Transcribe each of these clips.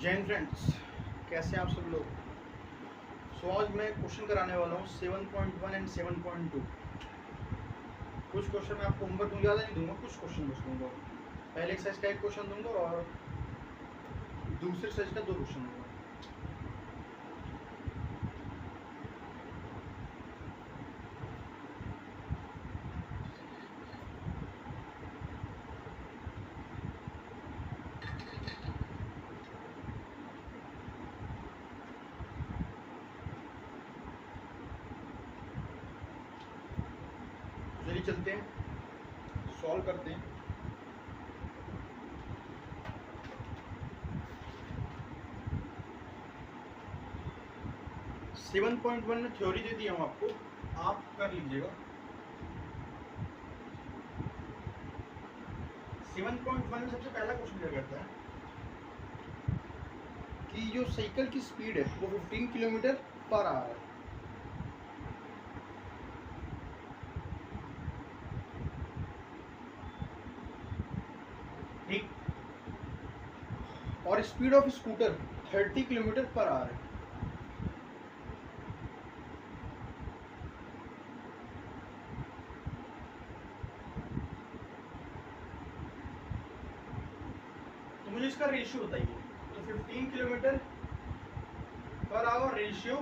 Jain friends, कैसे हैं आप सब लोग। आज मैं क्वेश्चन कराने वाला हूँ 7.1 एंड 7.2। कुछ क्वेश्चन मैं आपको होमवर्क ज़्यादा नहीं दूंगा, कुछ क्वेश्चन बस दूंगा। पहले एक्सरसाइज का एक क्वेश्चन दूंगा और दूसरे एक्सरसाइज का 2 क्वेश्चन दूंगा। चलिए चलते हैं, सॉल्व करते हैं। सेवन पॉइंट वन में थ्योरी दे दिया हूँ आपको, आप कर लीजिएगा। 7.1 में सबसे पहला क्वेश्चन क्या करता है कि जो साइकिल की स्पीड है वो 15 किलोमीटर पर आवर है। ठीक, और speed of scooter 30 kilometre per hour है। तो मुझे इसका रेशियो बताइए। तो 15 kilometre per hour ratio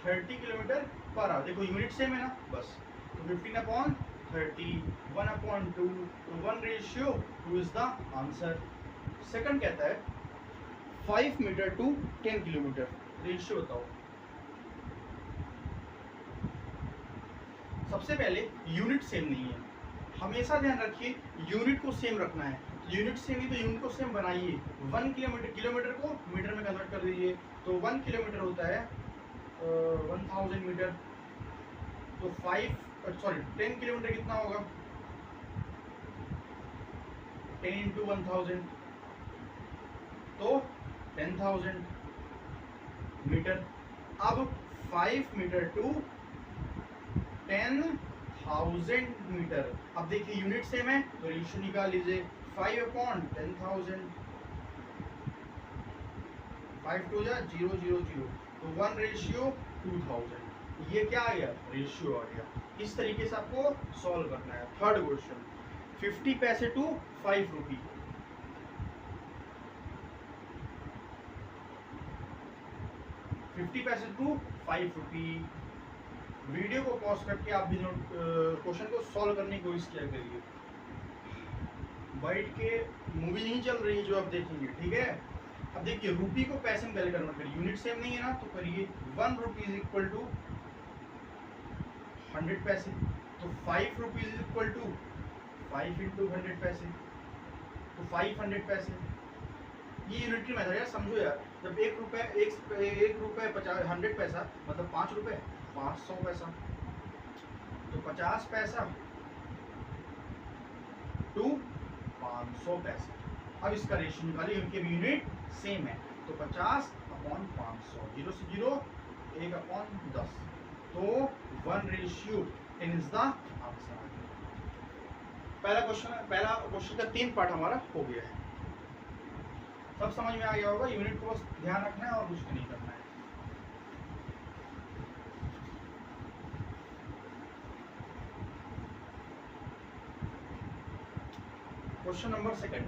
30 kilometre per hour. देखो यूनिट सेम है ना, बस। तो 15/30, 1/2, तो 1:2 इज द आंसर। सेकंड कहता है 5 मीटर टू 10 किलोमीटर, रेशियो बताओ। सबसे पहले यूनिट सेम नहीं है, हमेशा ध्यान रखिए यूनिट को सेम रखना है। यूनिट सेम ही तो यूनिट को सेम बनाइए। 1 किलोमीटर, किलोमीटर को मीटर में कन्वर्ट कर दीजिए। तो 1 किलोमीटर होता है 1000 मीटर। तो 10 किलोमीटर कितना होगा? 10 इंटू 1000, तो 10,000 मीटर। अब 5 मीटर टू 10,000 मीटर। अब देखिए यूनिट सेम है तो रेशियो निकाल लीजिए। 5/10,000, 5 2 जा 0 0 0, तो 1:2000। ये क्या आ गया? रेशियो आ गया। इस तरीके से आपको सॉल्व करना है। Third question 50 paise to 5 rupee. To 5 rupee. Video को पॉज करके आप भी क्वेश्चन को सॉल्व करने की कोशिश किया करिए। बैठ के मूवी नहीं चल रही है जो आप देखेंगे, ठीक है। अब देखिए रुपी को पैसे में पहले कन्वर्ट करिए, यूनिट सेम नहीं है ना, तो करिए 1 रुपी इज इक्वल टू 100 पैसे। तो 5 rupees is equal to 5 into 100 paise, तो 500 पैसे। ये यूनिटरी मेथड यार, समझो यार। जब 1 रुपए 100 पैसा मतलब 5 रुपए, 500 पैसा। तो 50 पैसा टू 500 पैसा। अब इसका रेशियो निकालिए क्योंकि यूनिट सेम है। तो 50/500, 0 से 0, 1/10, तो 1:10 इज द आंसर। पहला क्वेश्चन का 3 पार्ट हमारा हो गया है। सब समझ में आ गया होगा। यूनिट को बस ध्यान रखना है और कुछ नहीं करना है। Question number second,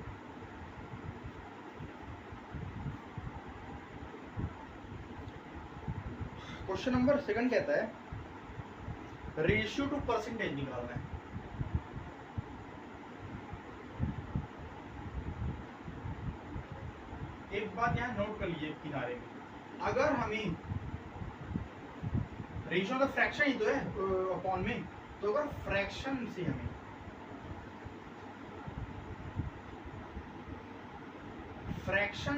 question number second कहता है रेशियो टू परसेंटेज निकालना है। एक बात यहाँ नोट कर लीजिए किनारे में, अगर हमें रेशियो का फ्रैक्शन ही तो है अपॉन में, तो अगर फ्रैक्शन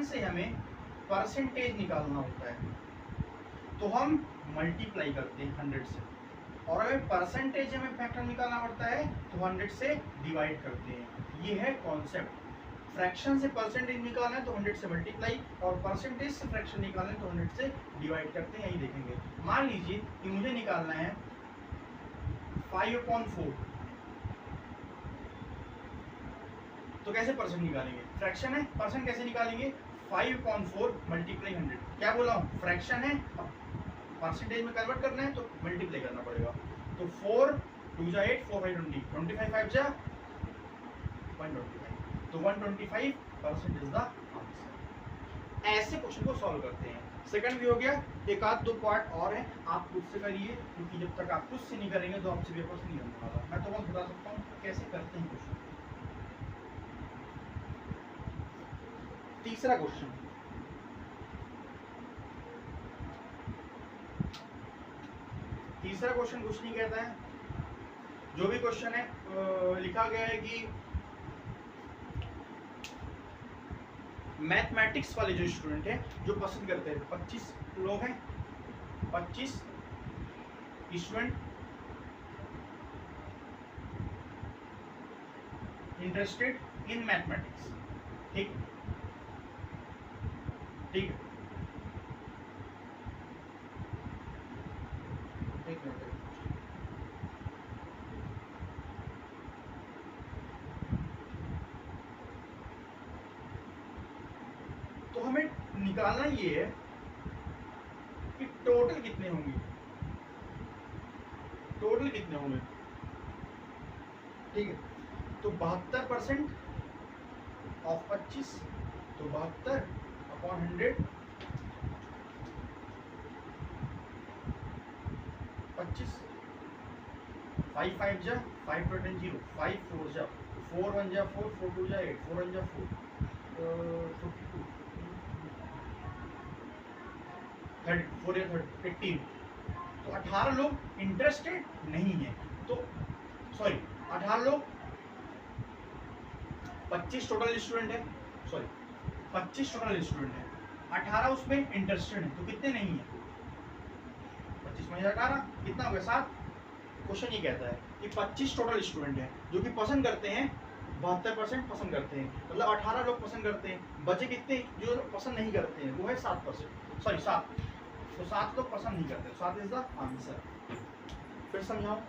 से हमें परसेंटेज निकालना होता है तो हम मल्टीप्लाई करते हैं 100 से, और अगर परसेंटेज हमें फैक्टर निकालना पड़ता है तो 100 से डिवाइड करते हैं। ये है कॉन्सेप्ट। फ्रैक्शन से परसेंटेज निकालना है तो 100 से मल्टीप्लाई, और परसेंटेज से फ्रैक्शन निकालना है तो 100 से डिवाइड करते हैं। यही देखेंगे। मान लीजिए कि मुझे निकालना है 5/4, तो कैसे परसेंट निकालेंगे? फ्रैक्शन है, परसेंट कैसे निकालेंगे? 5/4 मल्टीप्लाई 100, क्या बोला हूँ, फ्रैक्शन है, परसेंटेज में कन्वर्ट करना है तो मल्टीप्लाई करना पड़ेगा। तो 4 2 जा 8 4 5 20 25 5 जा 125, तो 125% इज द आंसर। ऐसे क्वेश्चन को सॉल्व करते हैं। सेकंड भी हो गया, एक आध दो पार्ट और है, आप खुद से करिए, क्योंकि जब तक आप खुद से नहीं करेंगे तो आपसे पेपर नहीं होने वाला। मैं तो बस बता सकता हूँ कैसे करते हैं क्वेश्चन। तीसरा क्वेश्चन, तीसरा क्वेश्चन कुछ नहीं कहता है, जो भी क्वेश्चन है लिखा गया है कि मैथमेटिक्स वाले जो स्टूडेंट हैं जो पसंद करते हैं, 25 लोग हैं, 25 स्टूडेंट इंटरेस्टेड इन मैथमेटिक्स, ठीक ठीक है, एक मिनट। तो हमें निकालना ये है कि टोटल कितने होंगे, टोटल कितने होंगे, ठीक है। तो 72% ऑफ 25, तो 72/100, 25, 5 5 जा 5 2 10 0, 5 4 जा 4 1 जा 4 4 2 जा 8 4 1 जा 4 42 4 या 18, तो 18 लोग इंटरेस्टेड नहीं है, तो सॉरी 18 लोग, 25 टोटल स्टूडेंट है, सॉरी 25 टोटल स्टूडेंट है, 18 उसमें इंटरेस्टेड है, तो कितने नहीं है, 25 में 18 कितना हो गया 7। क्वेश्चन ये कहता है कि 25 टोटल स्टूडेंट है जो कि पसंद करते हैं, 72% पसंद करते हैं, मतलब 18 लोग पसंद करते हैं, बचे कितने जो पसंद नहीं करते हैं, वो है 7%, सॉरी 7, तो 7 लोग पसंद नहीं करते, 7 इज द आंसर। फिर समझाओ,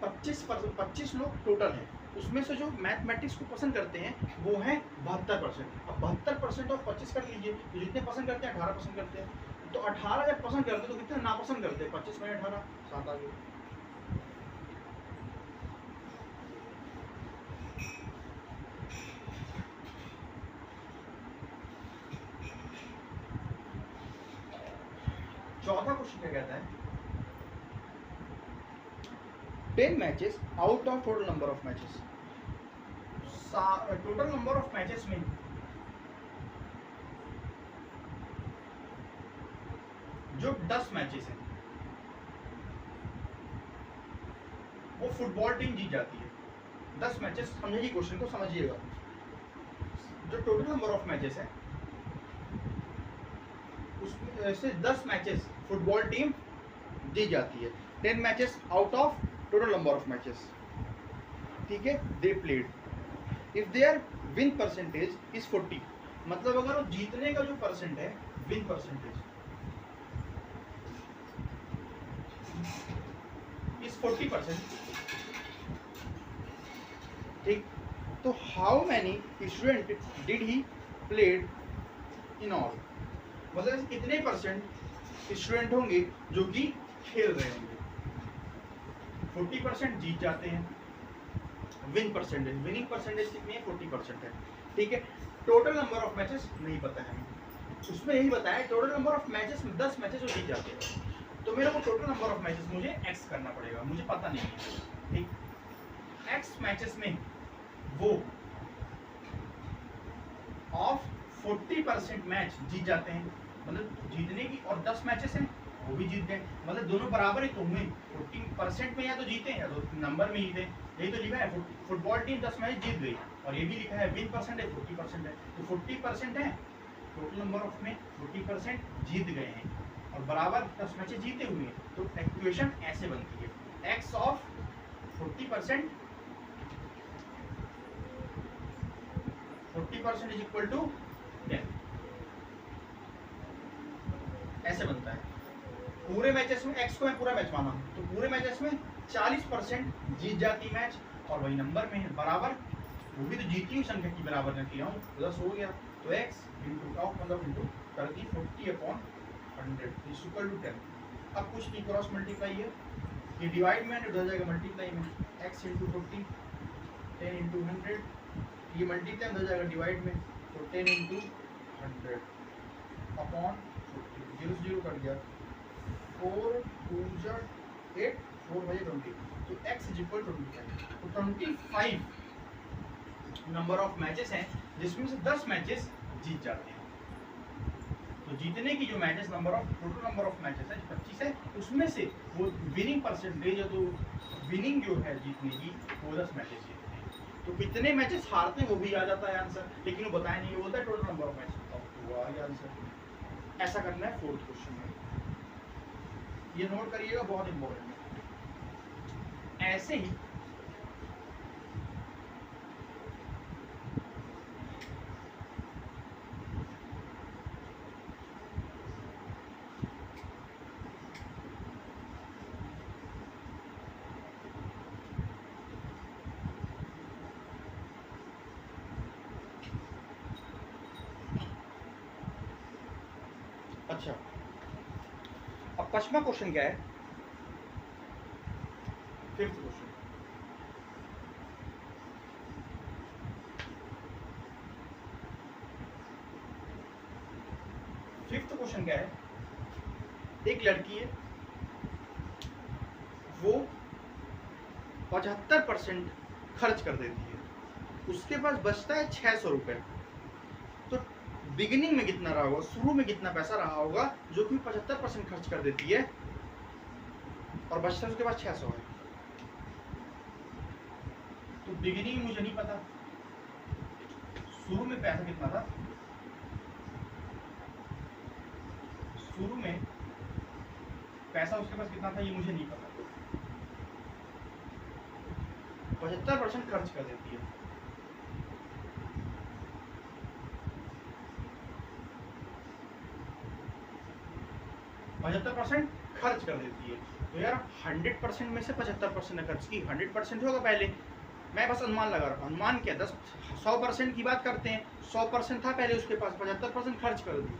25 लोग टोटल है, उसमें से जो मैथमेटिक्स को पसंद करते हैं वो है 72%। अब 72% और 25 कर लीजिए, तो जितने पसंद करते हैं 18 पसंद करते हैं, तो 18 जब पसंद करते हैं तो कितने नापसंद करते हैं, 25 में 18 7 आ गए। चौथा क्वेश्चन क्या कहता है, 10 matches out of total number of matches, total number of matches में जो 10 मैचेस हैं वो फुटबॉल टीम जीत जाती है। 10 मैचेस, समझिए क्वेश्चन को समझिएगा, जो टोटल नंबर ऑफ मैचेस है उसमें से 10 मैचेस फुटबॉल टीम जीत जाती है, 10 matches out of total number of matches, ठीक है, they played. If their win percentage is 40, मतलब अगर वो जीतने का जो परसेंट है, विन परसेंटेज इज 40%, ठीक, तो how many student did he played in all, मतलब कितने परसेंट स्टूडेंट होंगे जो कि खेल रहे होंगे। 40% जीत जाते हैं, विन परसेंटेज, विनिंग परसेंटेज कितनी है, 40% है, ठीक है। टोटल नंबर ऑफ मैचेस नहीं पता है हमें, उसमें यही बताया टोटल नंबर ऑफ मैचेस में 10 मैचेस जो जीत जाते हैं, तो मेरे को टोटल नंबर ऑफ मैचेस मुझे एक्स करना पड़ेगा, मुझे पता नहीं है, ठीक। एक्स मैचेस में वो ऑफ 40% मैच जीत जाते हैं, मतलब जीतने की, और 10 मैचेस हैं वो भी जीत गए, मतलब दोनों बराबर ही तो हुए, 40% में या तो जीते या तो नंबर में जीते, यही तो लिखा है। फुटबॉल टीम 10 मैच जीत गई, और ये भी लिखा है विन परसेंटेज 40% है, तो 40% है टोटल नंबर ऑफ में, 40% जीत गए हैं और बराबर 10 मैचेस जीते हुए हैं, तो इक्वेशन ऐसे बनती है, X of 40% 40% is equal to 10, ऐसे बनता है। पूरे मैचेस में एक्स को मैं पूरा मैच माना, तो पूरे मैचेस में 40% जीत जाती मैच, और वही नंबर में है बराबर वो भी तो जीती हुई संख्या की बराबर कर लिया हूँ, 10 हो गया। तो x इंटू का मतलब इंटू कर दी 40/100 इज इक्वल टू 10। अब कुछ नहीं, क्रॉस मल्टीप्लाई है, ये डिवाइड में हो जाएगा मल्टीप्लाई में, x इंटू 40 10 इंटू 100, ये मल्टीप्लाई हो जाएगा डिवाइड में, तो 10 इंटू 100 अपॉन 0 से 0 कट गया, 4 2 जा 8 4 बजे 20, तो x इज इक्वल टू 25। तो 25 नंबर ऑफ मैचेस हैं जिसमें से 10 मैचेस जीत जाते हैं। तो जीतने की जो matches number of total number of matches है 25 है, उसमें से वो विनिंग परसेंटेज है, तो विनिंग जो है जीतने की वो 10 मैचेस जीतते हैं। तो कितने मैचेस हारते हैं वो भी आ जाता है आंसर, लेकिन वो बताया नहीं, वो बोलता है टोटल नंबर ऑफ मैचेस, तो वो आ गया आंसर। ऐसा करना है 4th क्वेश्चन में, ये नोट करिएगा, बहुत इंपॉर्टेंट है। ऐसे ही अच्छा, अब 5वां क्वेश्चन क्या है, 5th क्वेश्चन। फिफ्थ क्वेश्चन क्या है, एक लड़की है, वो 75% खर्च कर देती है, उसके पास बचता है 600 रुपए। तो बिगिनिंग में कितना रहा होगा, शुरू में कितना पैसा रहा होगा जो कि 75% खर्च कर देती है और बचता है उसके पास 600 है। तो बिगिनिंग मुझे नहीं पता, शुरू में पैसा कितना था, शुरू में पैसा उसके पास कितना था ये मुझे नहीं पता। 75% खर्च कर देती है, खर्च कर देती है। तो यार 100% में से 75% खर्च की, 100% होगा पहले, मैं बस अनुमान लगा रहा हूँ। अनुमान क्या, 100% की बात करते हैं, 100% था पहले उसके पास, 75% खर्च कर दी।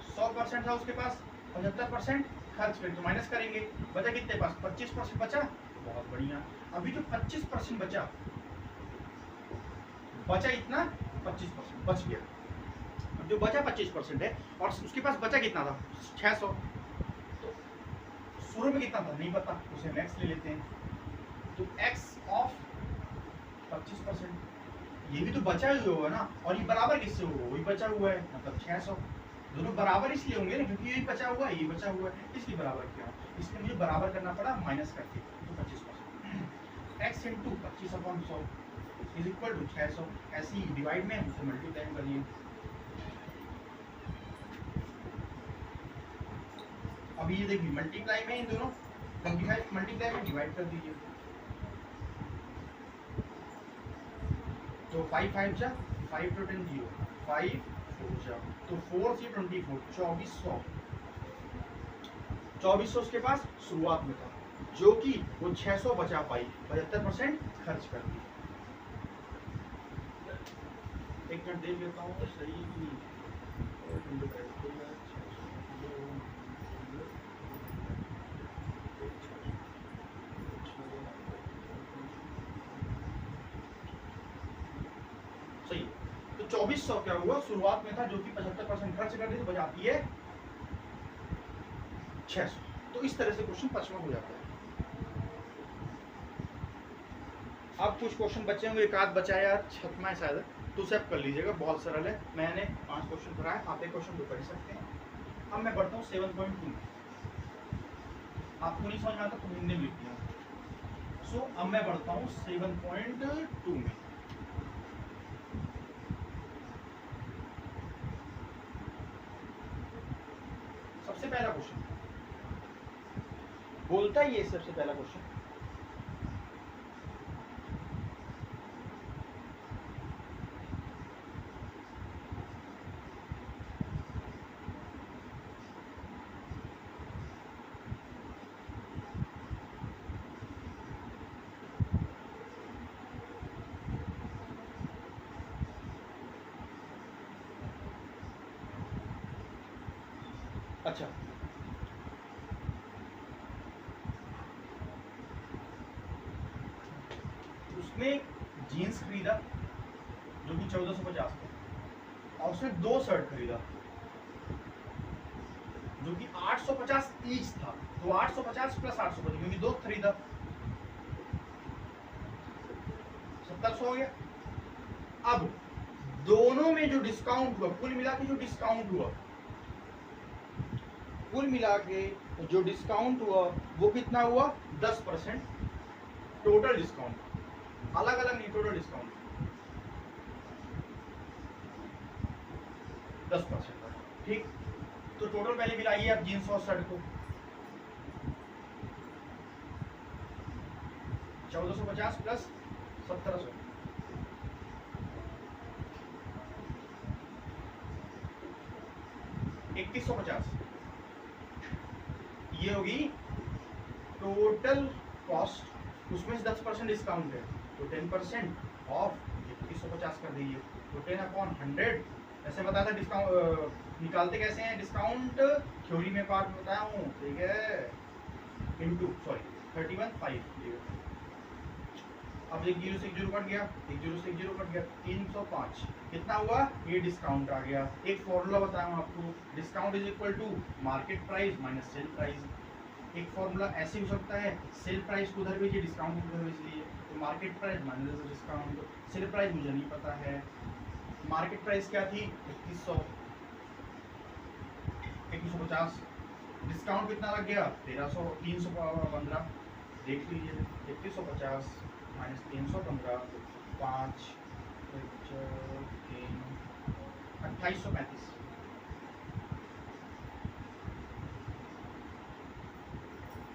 100% था उसके पास, 75% खर्च करें, तो माइनस करेंगे, बचा कितने पास, 25% बचा, बहुत बढ़िया। अभी जो 25% बचा इतना 25% बच गया, अब जो बचा 25% है और उसके पास बचा कितना था 600, तो शुरू में कितना था नहीं पता, उसे हम x ले लेते हैं। तो x ऑफ 25%, ये भी तो बचा ही होगा ना, और ये बराबर किससे होगा, वही बचा हुआ है, मतलब 600। दोनों बराबर इसलिए होंगे ना क्योंकि ये बचा हुआ है, ये बचा हुआ है, इसलिए बराबर किया, इसलिए मुझे बराबर करना पड़ा माइनस करके, तो 25%। x into 25/100 is equal to 600, ऐसे ही डिवाइड में उसे मल्टीप्लाई करिए। अभी ये देखिए मल्टीप्लाई में इन दोनों 25 मल्टीप्लाई में डिवाइड कर दीजिए, तो 5 5 जा 5 to 10 0, 5 4 जा, तो 4 से 24 2400, 2400 उसके पास शुरुआत में था, जो कि वो 600 बचा पाई, 75% खर्च कर दी। एक मिनट देख लेता हूँ सही कि सही। तो 2400 क्या हुआ, शुरुआत में था जो कि 75% खर्च कर दी, तो बचाती है 600। तो इस तरह से क्वेश्चन 5वां हो जाता है। अब कुछ क्वेश्चन बचे होंगे, एक आध बचा है यार, 6वां है शायद, तो उसे आप कर लीजिएगा, बहुत सरल है। मैंने 5 क्वेश्चन कराए, आप एक क्वेश्चन तो कर ही सकते हैं। अब मैं बढ़ता हूँ 7.2 में, आपको नहीं समझ में आता तो हिंदी में लिख दिया। सो अब मैं बढ़ता हूँ 7.2 में। सबसे पहला क्वेश्चन बोलता ही है, सबसे पहला क्वेश्चन अच्छा, उसने जीन्स खरीदा जो कि 1450 का, और उसने 2 शर्ट खरीदा जो कि 850 ईच था, तो 850 प्लस 850 क्योंकि 2 खरीदा, 1700 हो गया। अब दोनों में जो डिस्काउंट हुआ, कुल मिला के जो डिस्काउंट हुआ, कुल मिला के जो डिस्काउंट हुआ वो कितना हुआ? 10%। टोटल डिस्काउंट, अलग अलग नहीं, टोटल डिस्काउंट 10%। ठीक, तो टोटल पहले मिलाइए आप जीन्स और शर्ट को। 1450 प्लस 1700, 3150। ये होगी टोटल कॉस्ट, उसमें से 10% डिस्काउंट है तो 10% ऑफ 3150 कर दीजिए, तो 10/100। ऐसे बताया था डिस्काउंट निकालते कैसे हैं, डिस्काउंट थ्योरी में पार्ट बताया हूँ, ठीक है, इनटू 31,500। अब 1 0 से 1 0 कट गया, 1 0 से 1 0 कट गया, 305 कितना हुआ? ये डिस्काउंट आ गया। एक फॉर्मूला बताया हूँ आपको, discount is equal to market price minus sale price. एक फॉर्मूला ऐसे हो सकता है, सेल प्राइस को उधर भेजिए, डिस्काउंट को उधर भेजिए, तो market price minus discount. Sale price मुझे नहीं पता है, मार्केट प्राइस क्या थी? 3100, 3150, डिस्काउंट कितना लग गया? 1300, 315। देख लीजिए, 3150 माइनस 315, 5 3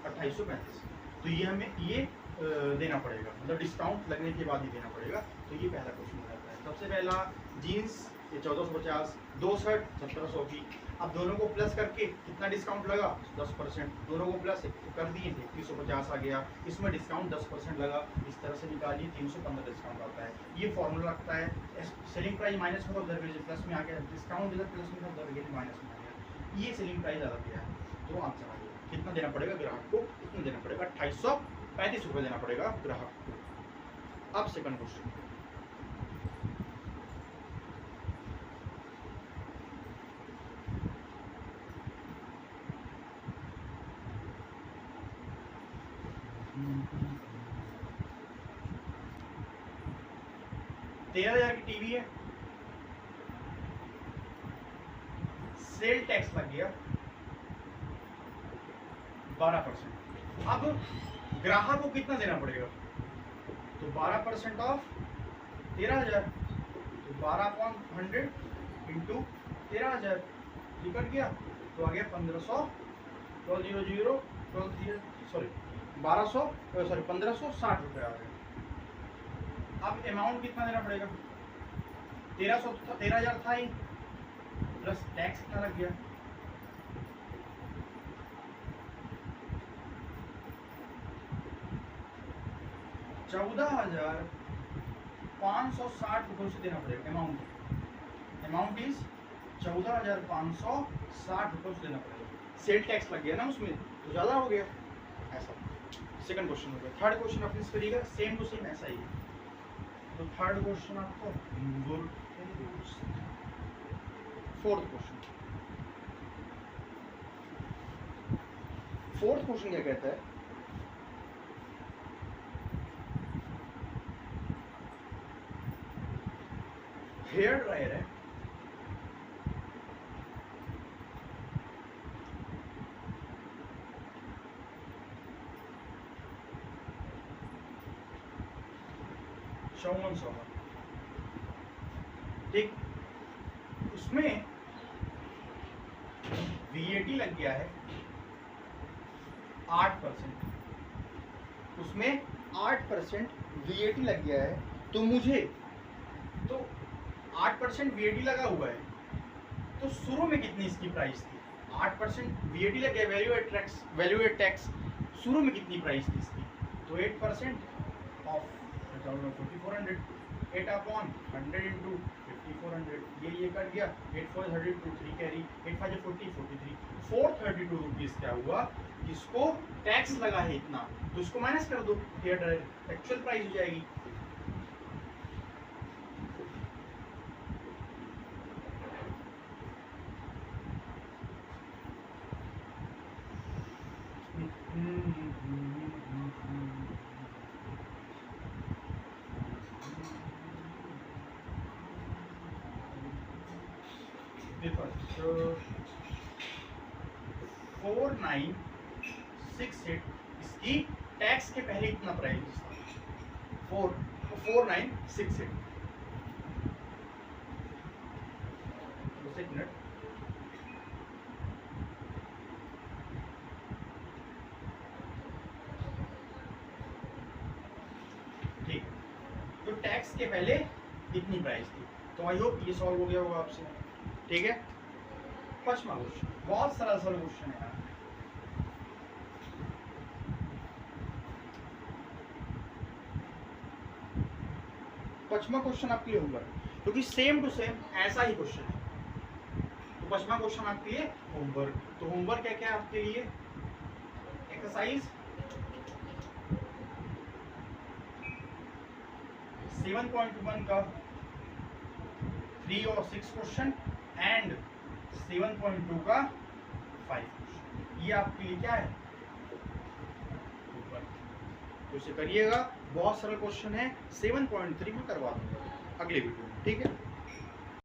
2835। तो ये हमें ये देना पड़ेगा, मतलब डिस्काउंट लगने के बाद ही देना पड़ेगा। तो ये पहला क्वेश्चन हो जाता है। सबसे पहला जीन्स ये 1450, 2 शर्ट 1700 की। अब दोनों को प्लस करके कितना डिस्काउंट लगा? 10%। दोनों को प्लस कर दिए, 3150 आ गया, इसमें डिस्काउंट 10% लगा। इस तरह से निकालिए, 315 डिस्काउंट आता है। ये फॉर्मूला लगता है, सेलिंग प्राइस माइनस होगा उधर प्लस में आ गया, डिस्काउंट इधर प्लस में था उधर माइनस में आ गया, ये सेलिंग प्राइस ज़्यादा गया है। तो आंसर आ गया। कितना देना पड़ेगा ग्राहक को? कितना देना पड़ेगा? 2835 रुपये देना पड़ेगा ग्राहक को। अब सेकंड क्वेश्चन, $13,000 की टीवी है, सेल टैक्स लग गया 12%। अब ग्राहक को कितना देना पड़ेगा? तो 12% ऑफ 13,000, तो 12/100 इंटू 13,000, ये कट गया तो आ गया 1500, 1560 रुपये आ गए। अब अमाउंट कितना देना पड़ेगा? 13,000 था ही, प्लस टैक्स कितना लग गया? 14,560 रुपये उसे देना पड़ेगा। अमाउंट इज 14,560 रुपये उसे देना पड़ेगा। सेल टैक्स लग गया ना उसमें, तो ज़्यादा हो गया। ऐसा सेकंड क्वेश्चन हो गया। थर्ड क्वेश्चन आप इस करिएगा, सेम टू सेम ऐसा ही है। तो थर्ड क्वेश्चन आपको, फोर्थ क्वेश्चन क्या कहता है? हेयर ड्रायर है, ठीक, उसमें VAT लग गया है 8%, उसमें 8% VAT लग गया है। तो मुझे, तो 8% VAT लगा हुआ है, तो शुरू में कितनी इसकी प्राइस थी? 8% VAT लग गया, वैल्यू एड टैक्स, शुरू में कितनी प्राइस थी इसकी? तो 8% ऑफ 4400, 8 अपॉन 100 इंटू 5400, ये कर दिया। 8 4 32, 3 कैरी, 8 5 40, 43, 432 रुपीज क्या हुआ, इसको टैक्स लगा है इतना, तो इसको माइनस कर दो, ये एक्चुअल प्राइस हो जाएगी। देखो 4968, इसकी टैक्स के पहले इतना प्राइस था 4968। एक मिनट, ठीक, तो टैक्स के पहले इतनी प्राइस थी। तो आई होप ये सॉल्व हो गया होगा आपसे, ठीक है। पांचवा क्वेश्चन बहुत सरल क्वेश्चन है यार। पांचवा क्वेश्चन आपके लिए होमवर्क, क्योंकि सेम टू सेम ऐसा ही क्वेश्चन है, तो पांचवा क्वेश्चन आपके लिए होमवर्क। तो होमवर्क क्या क्या है आपके लिए, एक्सरसाइज 7.1 का 3 और 6 क्वेश्चन एंड 7.2 का 5 क्वेश्चन, ये आपके लिए क्या है, तो इसे करिएगा, बहुत सरल क्वेश्चन है। 7.3 में करवा दूंगा अगले वीडियो में, ठीक है।